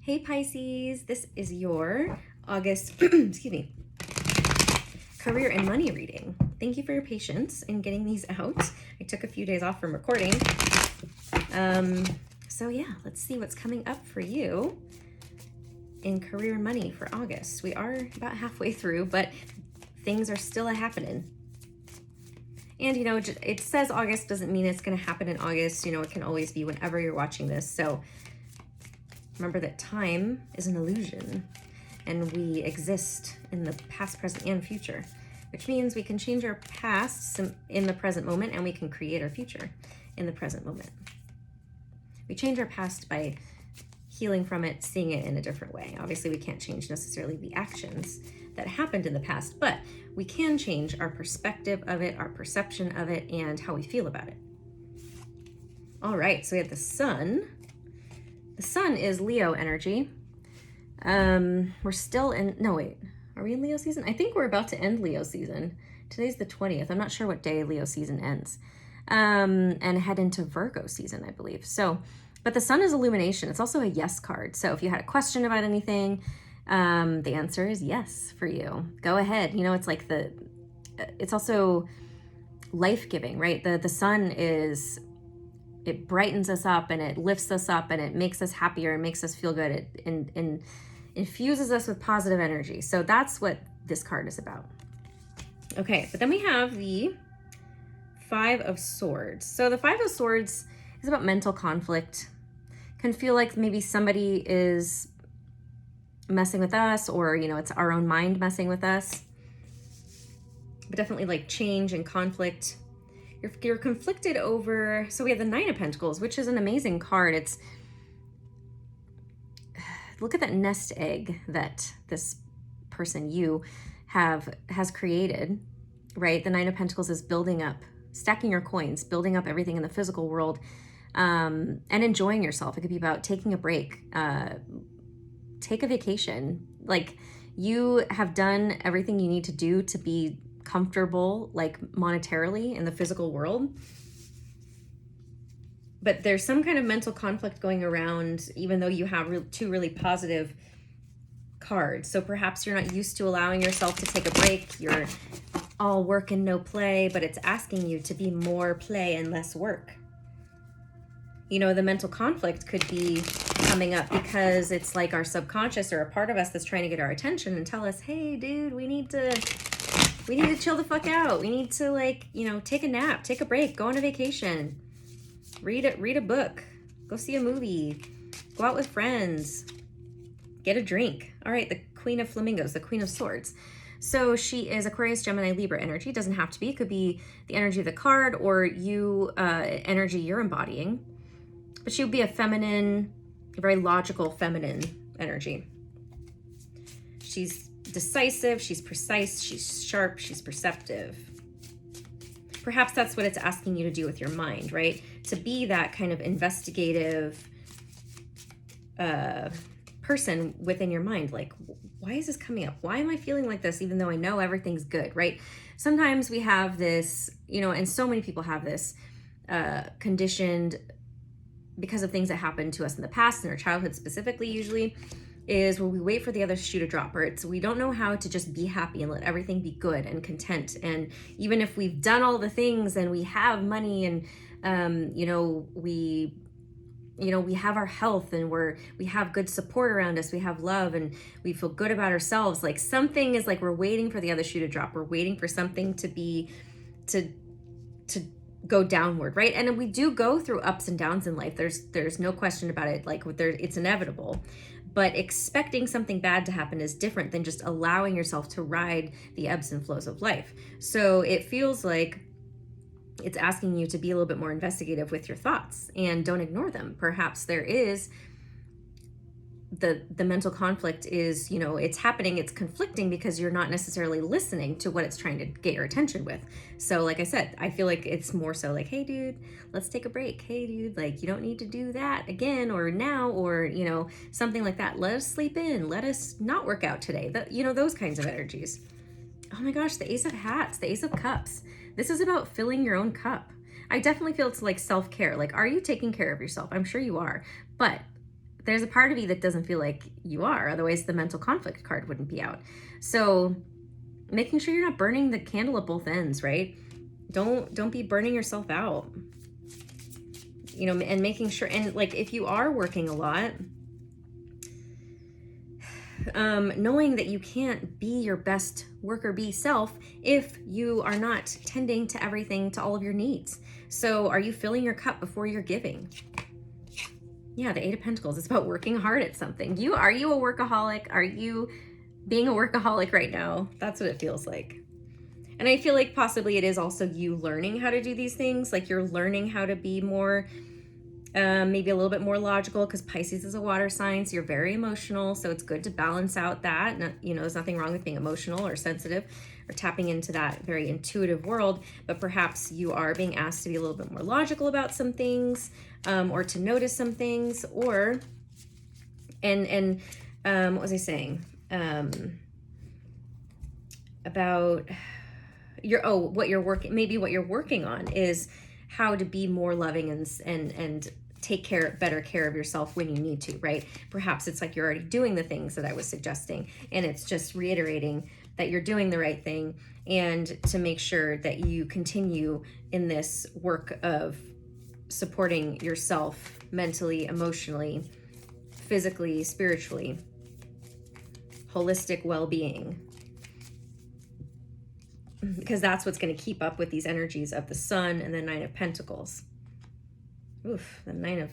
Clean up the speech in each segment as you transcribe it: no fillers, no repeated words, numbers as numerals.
Hey Pisces, this is your August, excuse me, career and money reading. Thank you for your patience in getting these out. I took a few days off from recording. So yeah, let's see what's coming up for you in career and money for August. We are about halfway through, but things are still happening. And you know, it says August doesn't mean it's going to happen in August. You know, it can always be whenever you're watching this. So remember that time is an illusion and we exist in the past, present, and future, which means we can change our past in the present moment and we can create our future in the present moment. We change our past by healing from it, seeing it in a different way. Obviously, we can't change necessarily the actions that happened in the past, but we can change our perspective of it, our perception of it, and how we feel about it. All right, so we have the sun. The sun is Leo energy. We're still in, no wait, are we in Leo season? I think we're about to end Leo season. Today's the 20th. I'm not sure what day Leo season ends. And head into Virgo season, I believe. So, but the sun is illumination. It's also a yes card. So if you had a question about anything, the answer is yes for you. Go ahead. You know, it's like it's also life-giving, right? The sun is, it brightens us up and it lifts us up and it makes us happier and makes us feel good. It infuses us with positive energy. So that's what this card is about. Okay, but then we have the Five of Swords. So the Five of Swords is about mental conflict. Can feel like maybe somebody is messing with us, or, you know, it's our own mind messing with us. But definitely like change and conflict. You're conflicted over, so we have the Nine of Pentacles, which is an amazing card. It's, look at that nest egg that this person has created, right? The Nine of Pentacles is building up, stacking your coins, building up everything in the physical world, and enjoying yourself. It could be about taking a break, take a vacation. Like, you have done everything you need to do to be comfortable, like monetarily in the physical world, but there's some kind of mental conflict going around, even though you have two really positive cards. So perhaps you're not used to allowing yourself to take a break. You're all work and no play, but it's asking you to be more play and less work. You know, the mental conflict could be coming up because it's like our subconscious or a part of us that's trying to get our attention and tell us, hey dude, we need to chill the fuck out. We need to, like, you know, take a nap, take a break, go on a vacation, read a book, go see a movie, go out with friends, get a drink. All right, the Queen of Flamingos, the Queen of Swords. So she is Aquarius, Gemini, Libra energy. Doesn't have to be. It could be the energy of the card or energy you're embodying. But she would be a feminine, a very logical feminine energy. She's decisive, she's precise, she's sharp, she's perceptive. Perhaps that's what it's asking you to do with your mind, right? To be that kind of investigative person within your mind. Like, why is this coming up? Why am I feeling like this even though I know everything's good, right? Sometimes we have this, you know, and so many people have this conditioned because of things that happened to us in the past, in our childhood specifically usually, is where we wait for the other shoe to drop, or we don't know how to just be happy and let everything be good and content. And even if we've done all the things and we have money and we have our health and we have good support around us, we have love and we feel good about ourselves, like something is like we're waiting for the other shoe to drop. We're waiting for something to go downward, right? And we do go through ups and downs in life. There's no question about it. Like, it's inevitable. But expecting something bad to happen is different than just allowing yourself to ride the ebbs and flows of life. So it feels like it's asking you to be a little bit more investigative with your thoughts and don't ignore them. Perhaps there is the mental conflict is, you know, it's happening, it's conflicting because you're not necessarily listening to what it's trying to get your attention with. So like I said, I feel like it's more so like, hey dude, let's take a break. Hey dude, like, you don't need to do that again or now, or, you know, something like that. Let us sleep in, let us not work out today. You know, those kinds of energies. Oh my gosh, the Ace of Hats, the Ace of Cups. This is about filling your own cup. I definitely feel it's like self-care. Like, are you taking care of yourself? I'm sure you are, but there's a part of you that doesn't feel like you are. Otherwise, the mental conflict card wouldn't be out. So making sure you're not burning the candle at both ends, right? Don't be burning yourself out. You know, and making sure, and like if you are working a lot, knowing that you can't be your best worker bee self if you are not tending to everything, to all of your needs. So are you filling your cup before you're giving? Yeah, the Eight of Pentacles. It's about working hard at something. Are you a workaholic? Are you being a workaholic right now? That's what it feels like. And I feel like possibly it is also you learning how to do these things. Like you're learning how to be more, maybe a little bit more logical, because Pisces is a water sign, so you're very emotional. So it's good to balance out that. You know, there's nothing wrong with being emotional or sensitive or tapping into that very intuitive world. But perhaps you are being asked to be a little bit more logical about some things, or to notice some things, or, what was I saying? About what you're working on is how to be more loving and take better care of yourself when you need to, right? Perhaps it's like you're already doing the things that I was suggesting, and it's just reiterating that you're doing the right thing, and to make sure that you continue in this work of supporting yourself mentally, emotionally, physically, spiritually, holistic well-being. Because that's what's going to keep up with these energies of the Sun and the Nine of Pentacles. Oof, then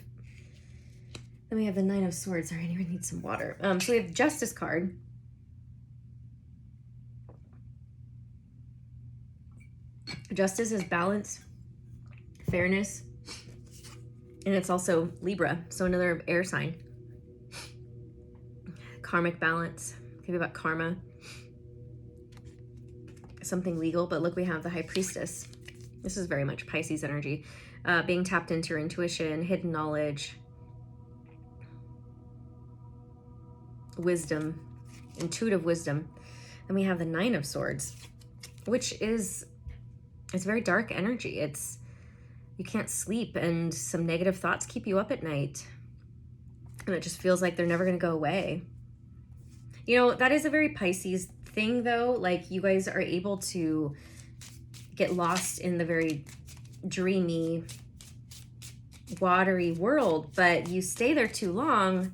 we have the Nine of Swords. Sorry, I need some water. So we have Justice card. Justice is balance, fairness, and it's also Libra, so another air sign. Karmic balance, could be about karma. Something legal, but look, we have the High Priestess. This is very much Pisces energy. Being tapped into your intuition, hidden knowledge, wisdom, intuitive wisdom. And we have the Nine of Swords, which it's very dark energy. You can't sleep, and some negative thoughts keep you up at night. And it just feels like they're never going to go away. You know, that is a very Pisces thing, though. Like, you guys are able to get lost in the very dreamy, watery world, but you stay there too long.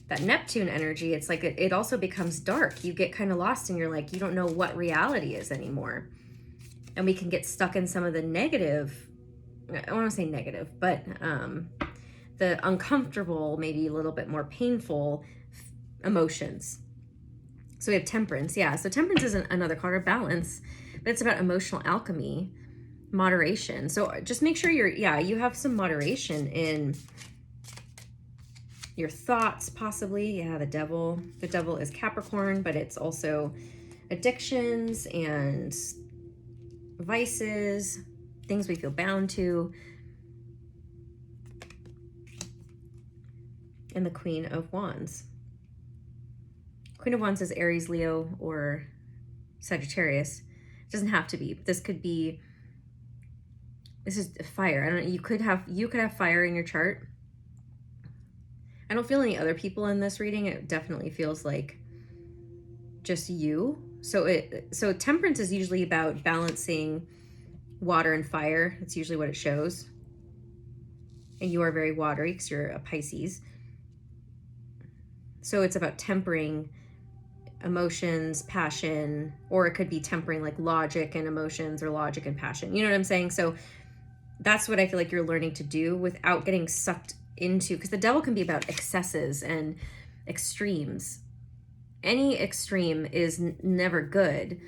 That Neptune energy, it's like it also becomes dark. You get kind of lost, and you're like, you don't know what reality is anymore. And we can get stuck in some of the negative, I don't want to say negative, but the uncomfortable, maybe a little bit more painful emotions. So we have Temperance. Yeah, so Temperance is another card of balance, but it's about emotional alchemy, moderation. So just make sure you have some moderation in your thoughts, possibly. Yeah, the devil. The devil is Capricorn, but it's also addictions and vices, things we feel bound to. And the Queen of Wands. Queen of Wands is Aries, Leo, or Sagittarius. It doesn't have to be. This is fire. I don't know. You could have fire in your chart. I don't feel any other people in this reading. It definitely feels like just you. So Temperance is usually about balancing water and fire. That's usually what it shows. And you are very watery because you're a Pisces. So it's about tempering emotions, passion, or it could be tempering like logic and emotions, or logic and passion. You know what I'm saying? So that's what I feel like you're learning to do without getting sucked into, because the devil can be about excesses and extremes. Any extreme is never good.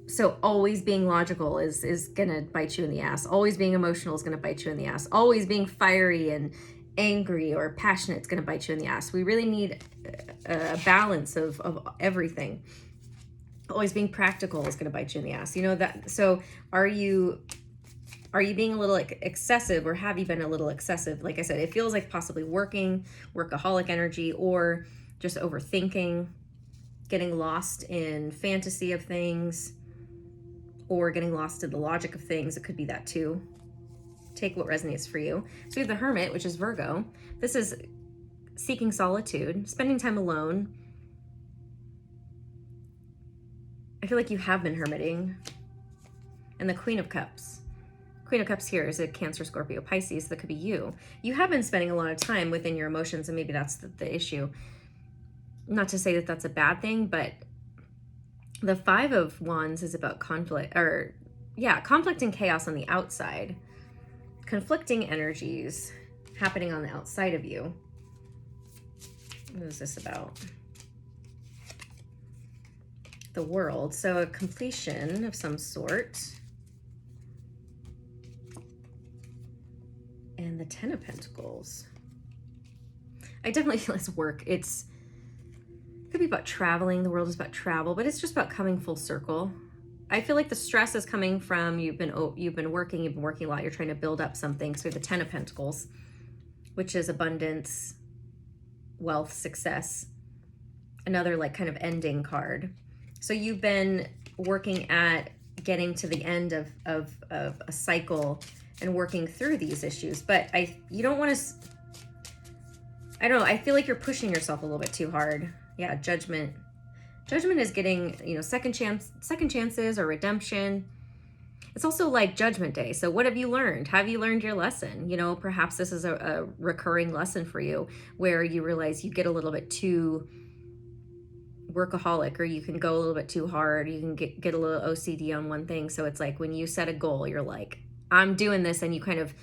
So always being logical is gonna bite you in the ass. Always being emotional is gonna bite you in the ass. Always being fiery and angry or passionate is gonna bite you in the ass. We really need a balance of everything. Always being practical is gonna bite you in the ass. You know that. So are you being a little excessive, or have you been a little excessive? Like I said, it feels like possibly workaholic energy, or just overthinking, getting lost in fantasy of things, or getting lost in the logic of things. It could be that too. Take what resonates for you. So we have the Hermit, which is Virgo. This is seeking solitude, spending time alone. I feel like you have been hermiting. And the Queen of Cups. Queen of Cups here is a Cancer, Scorpio, Pisces. That could be you. You have been spending a lot of time within your emotions, and maybe that's the issue. Not to say that that's a bad thing, but the Five of Wands is about conflict, or yeah, conflict and chaos on the outside. Conflicting energies happening on the outside of you. What is this about? The World. So a completion of some sort. And the Ten of Pentacles. I definitely feel it's work. It could be about traveling. The World is about travel, but it's just about coming full circle. I feel like the stress is coming from you've been working a lot. You're trying to build up something. So we have the Ten of Pentacles, which is abundance, wealth, success. Another like kind of ending card. So you've been working at getting to the end of a cycle and working through these issues, but you don't want to, I don't know, I feel like you're pushing yourself a little bit too hard. Yeah, Judgment. Judgment is getting, second chances or redemption. It's also like Judgment Day. So what have you learned? Have you learned your lesson? Perhaps this is a recurring lesson for you where you realize you get a little bit too workaholic, or you can go a little bit too hard. You can get a little OCD on one thing. So it's like when you set a goal, you're like, I'm doing this, and you kind of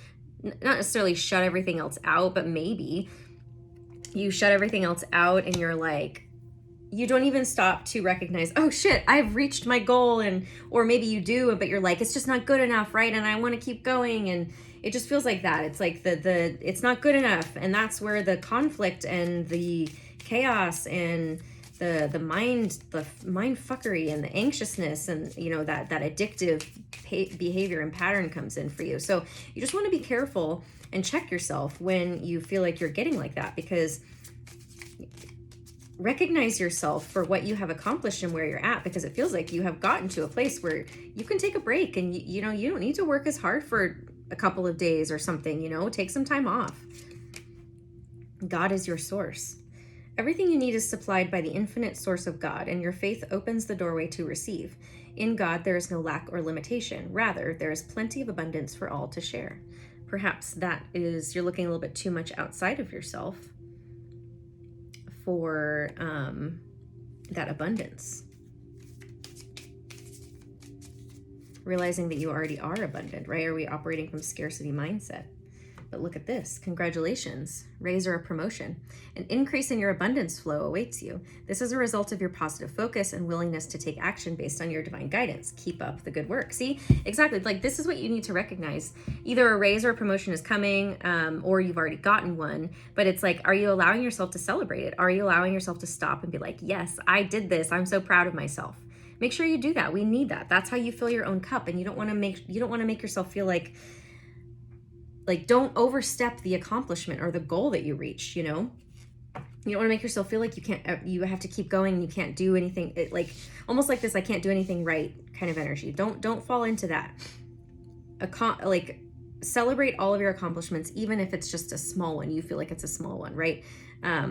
not necessarily shut everything else out, but maybe you shut everything else out and you're like, you don't even stop to recognize, oh shit, I've reached my goal. Or maybe you do, but you're like, it's just not good enough, right? And I want to keep going. And it just feels like that. It's like it's not good enough. And that's where the conflict and the chaos and the mind fuckery and the anxiousness and that addictive behavior and pattern comes in for you. So you just want to be careful and check yourself when you feel like you're getting like that, because recognize yourself for what you have accomplished and where you're at, because it feels like you have gotten to a place where you can take a break and you don't need to work as hard for a couple of days or something. Take some time off. God is your source. Everything you need is supplied by the infinite source of God, and your faith opens the doorway to receive. In God, there is no lack or limitation. Rather, there is plenty of abundance for all to share. Perhaps that is, you're looking a little bit too much outside of yourself for that abundance. Realizing that you already are abundant, right? Are we operating from scarcity mindset? But look at this. Congratulations. Raise or a promotion. An increase in your abundance flow awaits you. This is a result of your positive focus and willingness to take action based on your divine guidance. Keep up the good work. See, exactly. Like, this is what you need to recognize. Either a raise or a promotion is coming, or you've already gotten one. But it's like, are you allowing yourself to celebrate it? Are you allowing yourself to stop and be like, yes, I did this. I'm so proud of myself. Make sure you do that. We need that. That's how you fill your own cup. And you don't want to make yourself feel like don't overstep the accomplishment or the goal that you reached. You don't want to make yourself feel like you have to keep going and you can't do anything. Almost like this, I can't do anything right kind of energy. Don't fall into that. Celebrate all of your accomplishments, even if it's just a small one. You feel like it's a small one, right?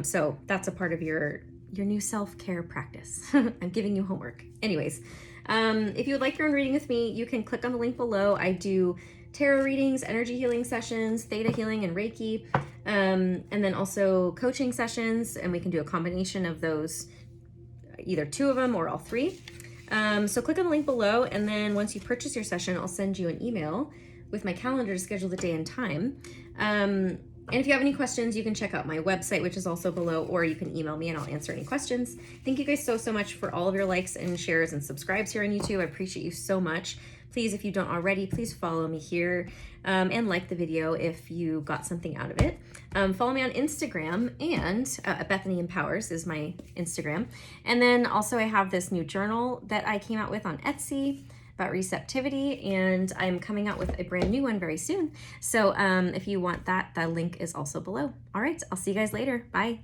So that's a part of your new self-care practice. I'm giving you homework. Anyways, if you would like your own reading with me, you can click on the link below. I do tarot readings, energy healing sessions, theta healing, and Reiki, and then also coaching sessions, and we can do a combination of those, either two of them or all three. So click on the link below, and then once you purchase your session, I'll send you an email with my calendar to schedule the day and time. And if you have any questions, you can check out my website, which is also below, or you can email me and I'll answer any questions. Thank you guys so much for all of your likes and shares and subscribes here on YouTube. I appreciate you so much. Please, if you don't already, please follow me here and like the video if you got something out of it. Follow me on Instagram, and Bethany Empowers is my Instagram. And then also I have this new journal that I came out with on Etsy about receptivity, and I'm coming out with a brand new one very soon. So if you want that, the link is also below. All right, I'll see you guys later. Bye.